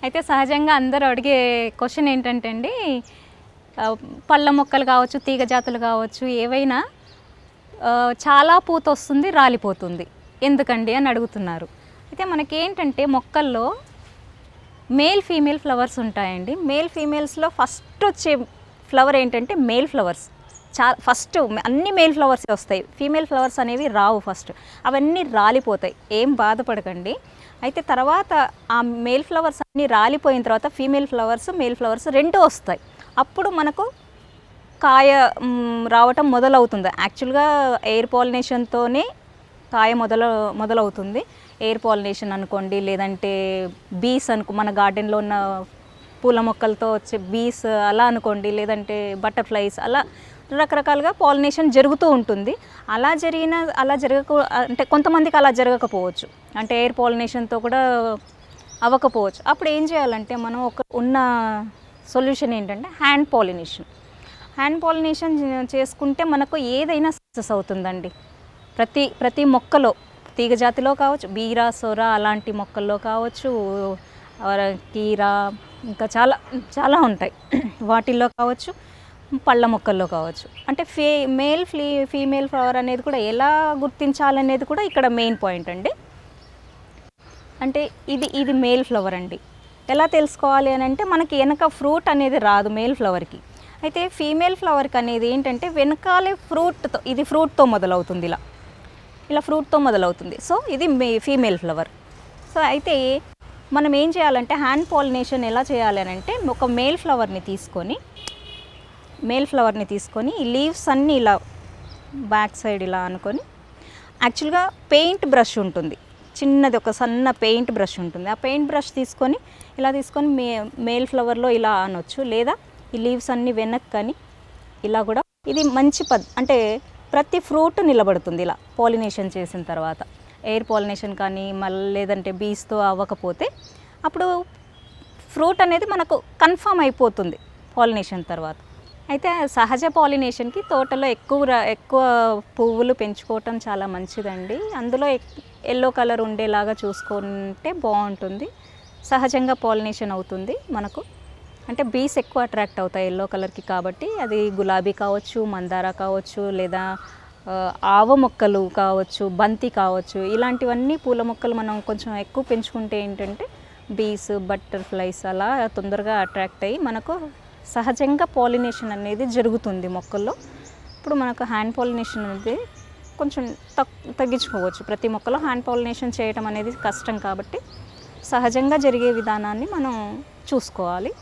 అయితే సహజంగా అందరూ అడిగే క్వశ్చన్ ఏంటంటే అండి, పళ్ళ మొక్కలు కావచ్చు, తీగ జాతులు కావచ్చు, ఏవైనా చాలా పూత వస్తుంది, రాలిపోతుంది ఎందుకండి అని అడుగుతున్నారు. అయితే మనకేంటంటే మొక్కల్లో మేల్ ఫీమేల్ ఫ్లవర్స్ ఉంటాయండి. మేల్ ఫీమేల్స్లో ఫస్ట్ వచ్చే ఫ్లవర్ ఏంటంటే మేల్ ఫ్లవర్స్. ఫస్ట్ అన్ని మేల్ ఫ్లవర్స్ వస్తాయి, ఫీమేల్ ఫ్లవర్స్ అనేవి రావు. ఫస్ట్ అవన్నీ రాలిపోతాయి, ఏం బాధపడకండి. అయితే తర్వాత ఆ మేల్ ఫ్లవర్స్ అన్నీ రాలిపోయిన తర్వాత ఫీమేల్ ఫ్లవర్స్ మేల్ ఫ్లవర్స్ రెండు వస్తాయి. అప్పుడు మనకు కాయ రావటం మొదలవుతుంది. యాక్చువల్గా ఎయిర్ పాలినేషన్తోనే కాయ మొదలవుతుంది. ఎయిర్ పాలినేషన్ అనుకోండి, లేదంటే బీస్ మన గార్డెన్లో ఉన్న పూల మొక్కలతో వచ్చే బీస్ అలా అనుకోండి, లేదంటే బటర్ఫ్లైస్, అలా రకరకాలుగా పాలినేషన్ జరుగుతూ ఉంటుంది. అలా అంటే కొంతమందికి అలా జరగకపోవచ్చు, అంటే ఎయిర్ పాలినేషన్తో కూడా అవ్వకపోవచ్చు. అప్పుడు ఏం చేయాలంటే మనం ఉన్న సొల్యూషన్ ఏంటంటే హ్యాండ్ పాలినేషన్ చేసుకుంటే మనకు ఏదైనా సక్సెస్ అవుతుందండి. ప్రతి మొక్కలో, తీగ జాతిలో కావచ్చు, బీరా, సొర అలాంటి మొక్కల్లో కావచ్చు, కీరా, ఇంకా చాలా ఉంటాయి, వాటిల్లో కావచ్చు, పళ్ళ మొక్కల్లో కావచ్చు. అంటే ఫీమేల్ ఫ్లవర్ అనేది కూడా ఎలా గుర్తించాలనేది కూడా ఇక్కడ మెయిన్ పాయింట్ అండి. అంటే ఇది మేల్ ఫ్లవర్ అండి. ఎలా తెలుసుకోవాలి అని అంటే, మనకి వెనక ఫ్రూట్ అనేది రాదు మేల్ ఫ్లవర్కి. అయితే ఫీమేల్ ఫ్లవర్కి అనేది ఏంటంటే వెనకాలే ఫ్రూట్తో, ఇది ఫ్రూట్తో మొదలవుతుంది, ఇలా ఫ్రూట్తో మొదలవుతుంది. సో ఇది ఫీమేల్ ఫ్లవర్. సో అయితే మనం ఏం చేయాలంటే హ్యాండ్ పాలినేషన్ ఎలా చేయాలి అని అంటే, ఒక మేల్ ఫ్లవర్ని తీసుకొని ఈ లీవ్స్ అన్నీ ఇలా బ్యాక్ సైడ్ ఇలా అనుకొని, యాక్చువల్గా పెయింట్ బ్రష్ ఉంటుంది, చిన్నది ఒక సన్న పెయింట్ బ్రష్ ఉంటుంది. ఆ పెయింట్ బ్రష్ తీసుకొని మేల్ ఫ్లవర్లో ఇలా అనొచ్చు, లేదా ఈ లీవ్స్ అన్నీ వెనక్కని ఇలా కూడా. ఇది మంచి అంటే ప్రతి ఫ్రూట్ నిలబడుతుంది ఇలా పాలినేషన్ చేసిన తర్వాత. ఎయిర్ పాలినేషన్ కానీ లేదంటే బీస్తో అవ్వకపోతే అప్పుడు ఫ్రూట్ అనేది మనకు కన్ఫర్మ్ అయిపోతుంది పాలినేషన్ తర్వాత. అయితే సహజ పాలినేషన్కి తోటలో ఎక్కువ పువ్వులు పెంచుకోవటం చాలా మంచిదండి. అందులో ఎల్లో కలర్ ఉండేలాగా చూసుకుంటే బాగుంటుంది. సహజంగా పాలినేషన్ అవుతుంది మనకు. అంటే బీస్ ఎక్కువ అట్రాక్ట్ అవుతాయి ఎల్లో కలర్కి, కాబట్టి అది గులాబీ కావచ్చు, మందార కావచ్చు, లేదా ఆవ మొక్కలు కావచ్చు, బంతి కావచ్చు, ఇలాంటివన్నీ పూల మొక్కలు మనం కొంచెం ఎక్కువ పెంచుకుంటే ఏంటంటే బీస్, బటర్ఫ్లైస్ అలా తొందరగా అట్రాక్ట్ అయ్యి మనకు సహజంగా పాలినేషన్ అనేది జరుగుతుంది మొక్కల్లో. ఇప్పుడు మనకు హ్యాండ్ పాలినేషన్ అనేది కొంచెం తగ్గించుకోవచ్చు. ప్రతి మొక్కలో హ్యాండ్ పాలినేషన్ చేయటం అనేది కష్టం, కాబట్టి సహజంగా జరిగే విధానాన్ని మనం చూసుకోవాలి.